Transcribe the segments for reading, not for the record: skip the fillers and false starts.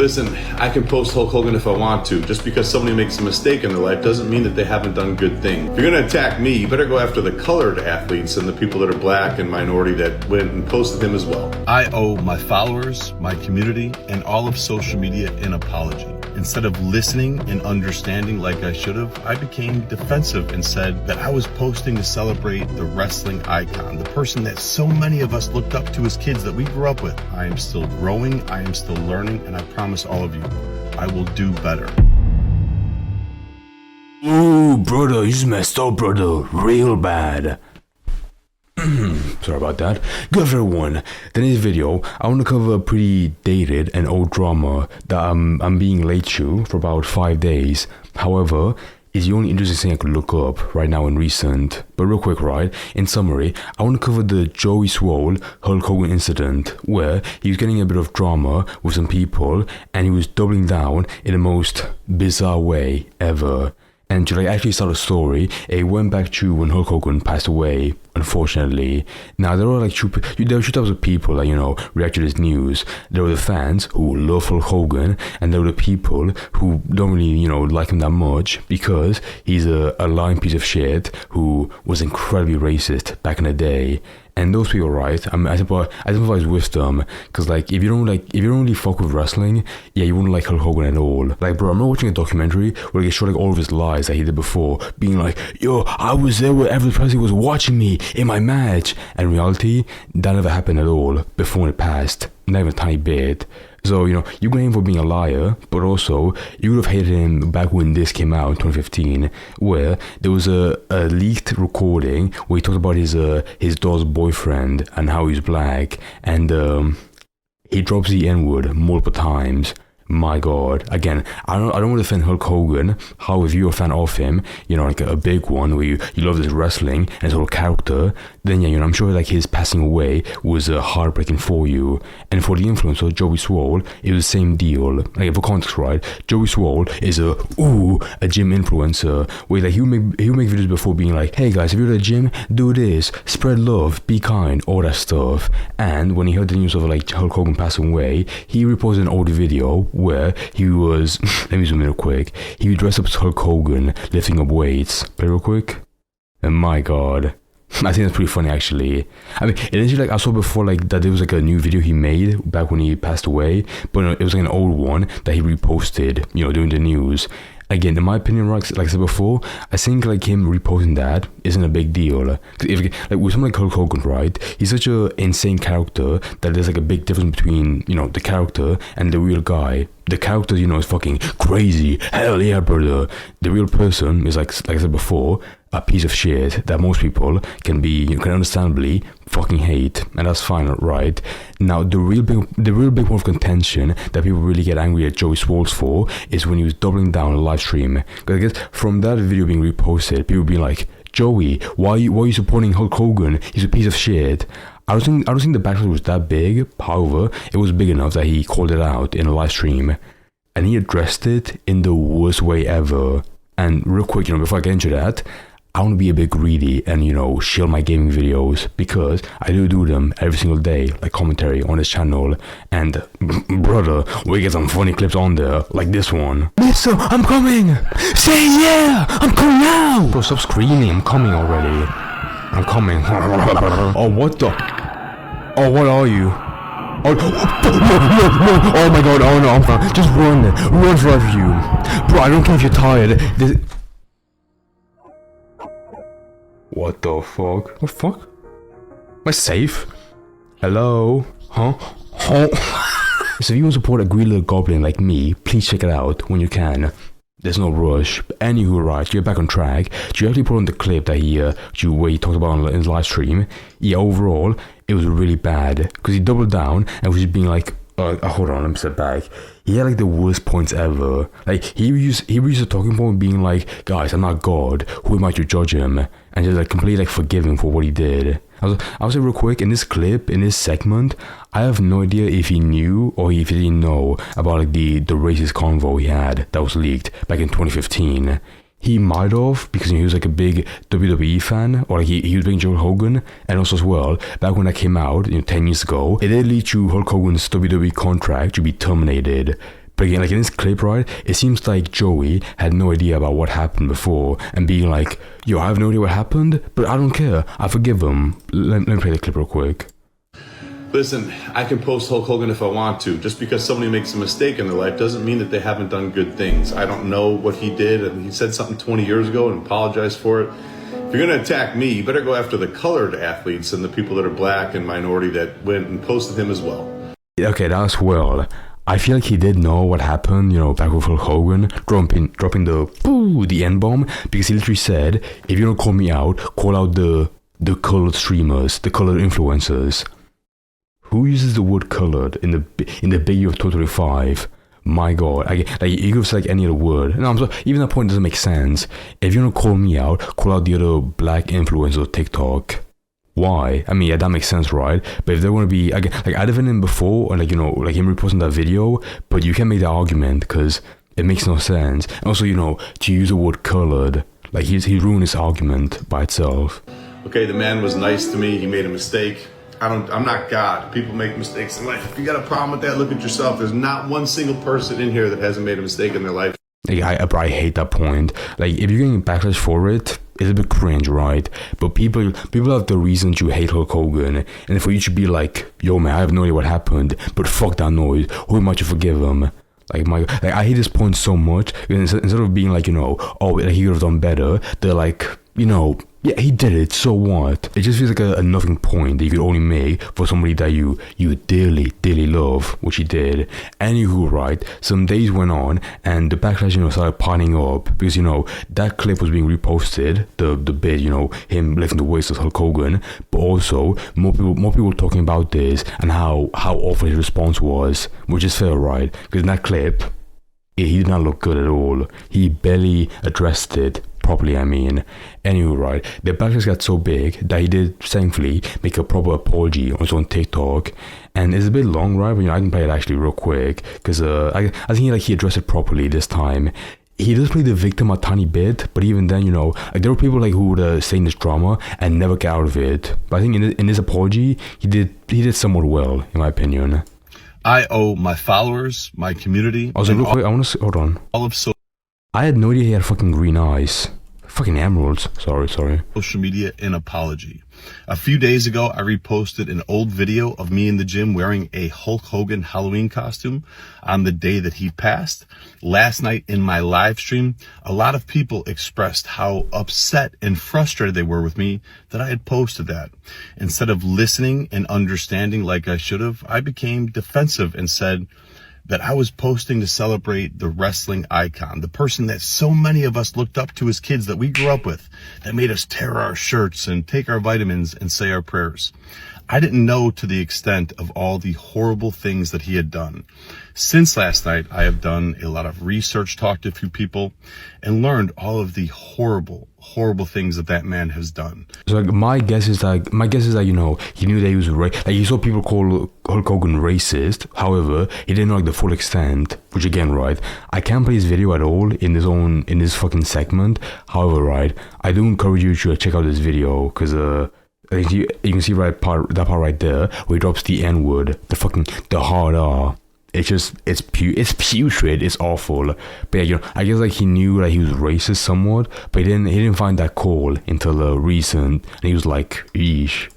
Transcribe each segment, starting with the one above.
Listen, I can post Hulk Hogan if I want to. Just because somebody makes a mistake in their life doesn't mean that they haven't done good things. If you're gonna attack me, you better go after the colored athletes and the people that are black and minority that went and posted him as well. I owe my followers, my community, and all of social media an apology. Instead of listening and understanding like I should have, I became defensive and said that I was posting to celebrate the wrestling icon, the person that so many of us looked up to as kids that we grew up with. I am still growing, I am still learning, and I promise all of you, I will do better. Ooh, brother, you just messed up, brother. Real bad. Sorry about that. Good everyone. Today's video, I want to cover a pretty dated and old drama that I'm being late to for about 5 days. However, it's the only interesting thing I could look up right now in recent. But real quick, right? In summary, I want to cover the Joey Swoll Hulk Hogan incident where he was getting a bit of drama with some people and he was doubling down in the most bizarre way ever. And to actually start a story, it went back to when Hulk Hogan passed away, unfortunately. Now, there were two types of people that, react to this news. There were the fans who love Hulk Hogan, and there were the people who don't really, like him that much because he's a lying piece of shit who was incredibly racist back in the day. And those people, right? I sympathize with them because, if you don't really fuck with wrestling, yeah, you wouldn't like Hulk Hogan at all. Bro, I remember watching a documentary where they showed all of his lies that he did before, being like, "Yo, I was there where every person was watching me in my match," and in reality, that never happened at all before it passed, not even a tiny bit. So, you can hate him for being a liar, but also, you would have hated him back when this came out in 2015, where there was a leaked recording where he talked about his daughter's boyfriend and how he's black, and he drops the N-word multiple times. My God. Again, I don't want to defend Hulk Hogan. However, if you're a fan of him, a big one where you love his wrestling and his whole character, then yeah, I'm sure his passing away was heartbreaking for you. And for the influencer, Joey Swoll, it was the same deal. For context, right? Joey Swoll is a gym influencer where he'll make videos before being like, "Hey guys, if you're at a gym, do this, spread love, be kind," all that stuff. And when he heard the news of Hulk Hogan passing away, he reposted an old video where he was, let me zoom in real quick, he dressed up as Hulk Hogan lifting up weights. Play real quick. And my God, I think that's pretty funny actually. Initially I saw before that there was a new video he made back when he passed away, but it was an old one that he reposted, during the news. Again, in my opinion, like I said before, I think him reposting that isn't a big deal. If with someone like Hulk Hogan, right? He's such an insane character that there's a big difference between the character and the real guy. The character, is fucking crazy. Hell yeah, brother. The real person is like I said before, a piece of shit that most people can understandably fucking hate, and that's fine, right? Now, the real big point of contention that people really get angry at Joey Swoll for is when he was doubling down on a live stream. Because I guess from that video being reposted, people being like, "Joey, why are you supporting Hulk Hogan? He's a piece of shit." I don't think the backlash was that big. However, it was big enough that he called it out in a live stream, and he addressed it in the worst way ever. And real quick, before I get into that, I want to be a bit greedy and, shield my gaming videos because I do them every single day, like commentary on this channel. And, brother, we get some funny clips on there, like this one. "Mister, I'm coming! Say yeah! I'm coming now!" Bro, stop screaming, I'm coming already. I'm coming. Oh, what the? Oh, what are you? Oh, no. Oh my God, oh no, I'm fine. Just run for you. Bro, I don't care if you're tired. What the fuck? What the fuck? Am I safe? Hello? Huh? So if you want to support a green little goblin like me, please check it out when you can. There's no rush. But anywho, right, you're back on track. Do you actually put on the clip that he talked about in his live stream? Yeah, overall, it was really bad. Because he doubled down and was just being like, hold on, let me step back. He had the worst points ever. He used a talking point being like, "Guys, I'm not God. Who am I to judge him?" And just completely forgive him for what he did. I'll say real quick, in this clip, in this segment, I have no idea if he knew or if he didn't know about the racist convo he had that was leaked back in 2015. He might have, because he was a big WWE fan, or he was big Joe Hogan, and also as well, back when that came out, 10 years ago, it did lead to Hulk Hogan's WWE contract to be terminated. But again, like in this clip, right, it seems like Joey had no idea about what happened before and being like, yo, I have no idea what happened, but I don't care. I forgive him. Let me play the clip real quick. Listen, I can post Hulk Hogan if I want to. Just because somebody makes a mistake in their life doesn't mean that they haven't done good things. I don't know what he did, and he said something 20 years ago and apologized for it. If you're going to attack me, you better go after the colored athletes and the people that are black and minority that went and posted him as well. Okay, that's Swoll. I feel like he did know what happened, back with Hulk Hogan, dropping the N-bomb, because he literally said, if you don't call me out, call out the colored streamers, the colored influencers. Who uses the word colored in the biggie of 2025? My God, like you could say like any other word. No, I'm sorry, even that point doesn't make sense. If you don't call me out, call out the other black influencer of TikTok. Why? I mean, yeah, that makes sense, right? But if they're gonna be like I'd have been in before, or like him reposting that video, but you can't make that argument because it makes no sense. And also, to use the word colored, like he ruined his argument by itself. Okay, the man was nice to me. He made a mistake. I'm not God. People make mistakes in life. If you got a problem with that, look at yourself. There's not one single person in here that hasn't made a mistake in their life. Like, I hate that point. Like, if you're getting backlash for it, it's a bit cringe, right? But people have the reasons you hate Hulk Hogan, and for you to be like, yo man, I have no idea what happened, but fuck that noise. Who am I to forgive him? I hate this point so much. Instead of being like, oh, he could have done better, they're like, yeah, he did it, so what? It just feels like a nothing point that you could only make for somebody that you dearly, dearly love, which he did. Anywho, right, some days went on, and the backlash, started piling up, because, that clip was being reposted, the bit, him lifting the weights of Hulk Hogan, but also, more people talking about this, and how awful his response was, which is fair, right? Because in that clip, he did not look good at all. He barely addressed it properly, I mean. Anyway, right, the backlash got so big that he did, thankfully, make a proper apology on his own TikTok. And it's a bit long, right? But, I can play it actually real quick, because I think he addressed it properly this time. He does play the victim a tiny bit, but even then, there were people who would stay in this drama and never get out of it. But I think in his apology, he did somewhat well, in my opinion. I owe my followers, my community. Also, real quick, I want to hold on. All of I had no idea he had fucking green eyes. Fucking emeralds. Sorry. social media an apology. A few days ago, I reposted an old video of me in the gym wearing a Hulk Hogan Halloween costume on the day that he passed. Last night in my live stream, a lot of people expressed how upset and frustrated they were with me that I had posted that. Instead of listening and understanding like I should have, I became defensive and said that I was posting to celebrate the wrestling icon, the person that so many of us looked up to as kids that we grew up with, that made us tear our shirts and take our vitamins and say our prayers. I didn't know to the extent of all the horrible things that he had done. Since last night, I have done a lot of research, talked to a few people, and learned all of the horrible things that man has done. So my guess is that he knew that he was he saw people call Hulk Hogan racist. However, he didn't know the full extent. Which again, right, I can't play his video at all in this fucking segment. However, right, I do encourage you to check out this video because you can see that part right there where he drops the N-word, the hard R. It's putrid, it's awful. But yeah, I guess he knew that he was racist somewhat, but he didn't find that call until recent, and he was like, yeesh.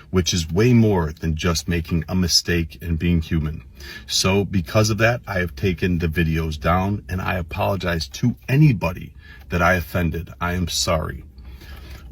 Which is way more than just making a mistake and being human. So because of that, I have taken the videos down, and I apologize to anybody that I offended. I am sorry.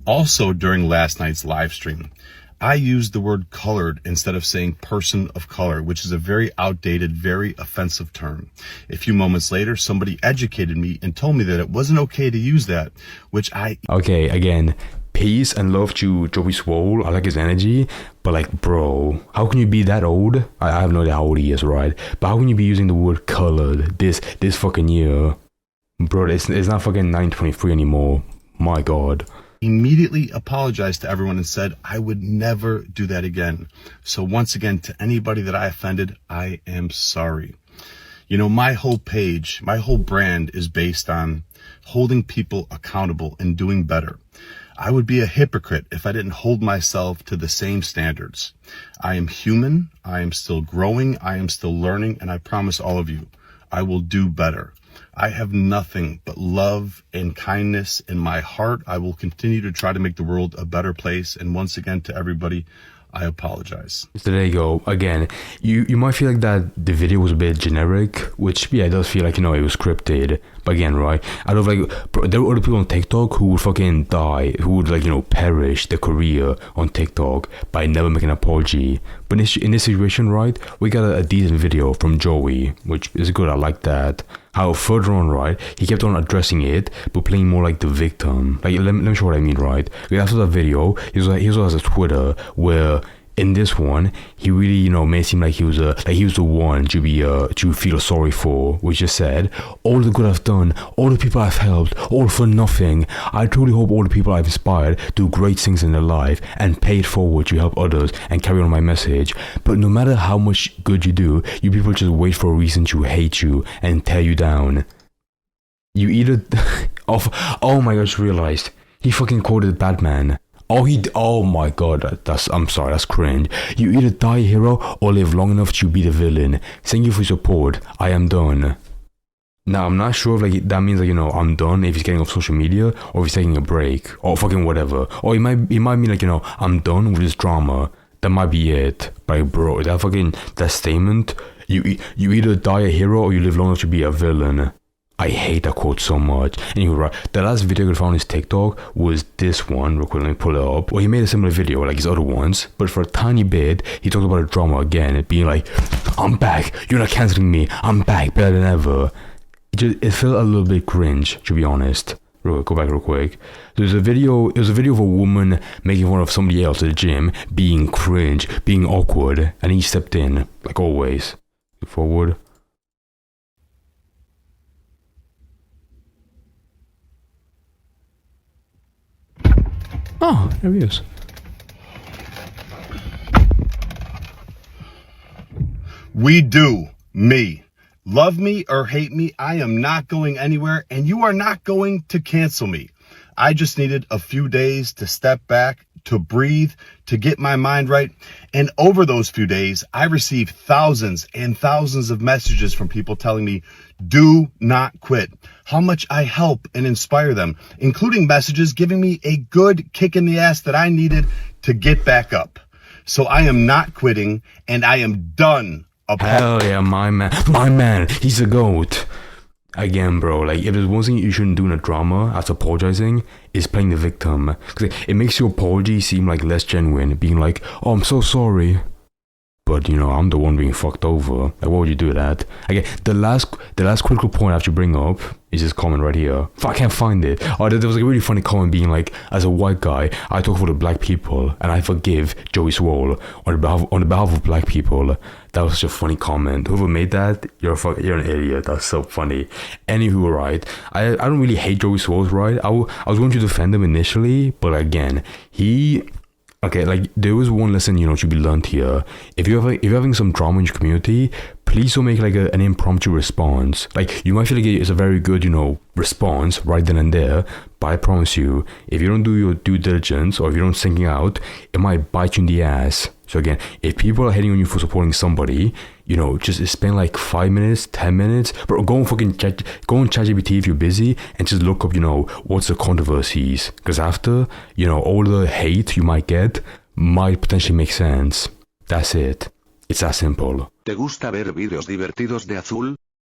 Also, during last night's live stream, I used the word colored instead of saying person of color, which is a very outdated, very offensive term. A few moments later, somebody educated me and told me that it wasn't okay to use that, which Okay, again, peace and love to Joey Swoll. I like his energy, but bro, how can you be that old? I have no idea how old he is, right? But how can you be using the word colored this fucking year? Bro, it's not fucking 923 anymore. My God. Immediately apologized to everyone and said I would never do that again. So once again, to anybody that I offended, I am sorry. My whole page, my whole brand is based on holding people accountable and doing better. I would be a hypocrite if I didn't hold myself to the same standards. I am human. I am still growing. I am still learning. And I promise all of you, I will do better. I have nothing but love and kindness in my heart. I will continue to try to make the world a better place. And once again, to everybody, I apologize. So there you go. Again, you might feel like that the video was a bit generic, which yeah, it does feel like, you know, it was scripted. But again, right, out of like, there were other people on TikTok who would fucking die, who would, like, you know, perish their career on TikTok by never making an apology. But in this situation, right, we got a decent video from Joey, which is good. I like that. How further on, right, he kept on addressing it, but playing more like the victim. Like, let me show what I mean, right? Like, after that video, he also has a Twitter where in this one, he really, you know, made it seem like he was the one to feel sorry for, which just said, all the good I've done, all the people I've helped, all for nothing. I truly hope all the people I've inspired do great things in their life and pay it forward to help others and carry on my message. But no matter how much good you do, you people just wait for a reason to hate you and tear you down. You either oh my gosh, realized he fucking quoted Batman. Oh my god, I'm sorry, that's cringe. You either die a hero or live long enough to be the villain. Thank you for your support. I am done. Now, I'm not sure if like that means, like, you know, I'm done if he's getting off social media or if he's taking a break or fucking whatever. Or it might mean like, you know, I'm done with this drama. That might be it. But like, bro, that statement, you either die a hero or you live long enough to be a villain. I hate that quote so much. And you're right. The last video I could find on his TikTok was this one. Real quick, let me pull it up. Well, he made a similar video like his other ones, but for a tiny bit, he talked about a drama again, being like, "I'm back. You're not canceling me. I'm back, better than ever." It felt a little bit cringe, to be honest. Go back real quick. It was a video of a woman making fun of somebody else at the gym, being cringe, being awkward, and he stepped in, like always. Forward. Oh, there he is. We do. Me. Love me or hate me, I am not going anywhere, and you are not going to cancel me. I just needed a few days to step back, to breathe, to get my mind right. And over those few days, I received thousands and thousands of messages from people telling me, do not quit. How much I help and inspire them, including messages giving me a good kick in the ass that I needed to get back up. So I am not quitting, and I am done. Hell yeah, my man, he's a goat. Again, bro, like, if there's one thing you shouldn't do in a drama after apologizing, is playing the victim. Because it makes your apology seem like less genuine, being like, oh, I'm so sorry, but, you know, I'm the one being fucked over. Like, why would you do that? Again, the last critical point I have to bring up is this comment right here. I can't find it. Oh, there was a really funny comment being like, as a white guy, I talk for the black people, and I forgive Joey Swoll on the behalf of black people. That was such a funny comment. Whoever made that, you're an idiot. That's so funny. Anywho, right, I don't really hate Joey Swoll's right. I was going to defend him initially, but again, okay, like, there was one lesson, you know, to be learned here. If you're having some drama in your community, please don't make like an impromptu response. Like, you might feel like it's a very good, you know, response right then and there, but I promise you, if you don't do your due diligence or if you don't think out, it might bite you in the ass. So again, if people are hating on you for supporting somebody, you know, just spend like 5 minutes, 10 minutes, but go on ChatGPT if you're busy and just look up, you know, what's the controversies. Because after, you know, all the hate you might get might potentially make sense. That's it. It's that simple. ¿Te gusta ver vídeos divertidos de Azul?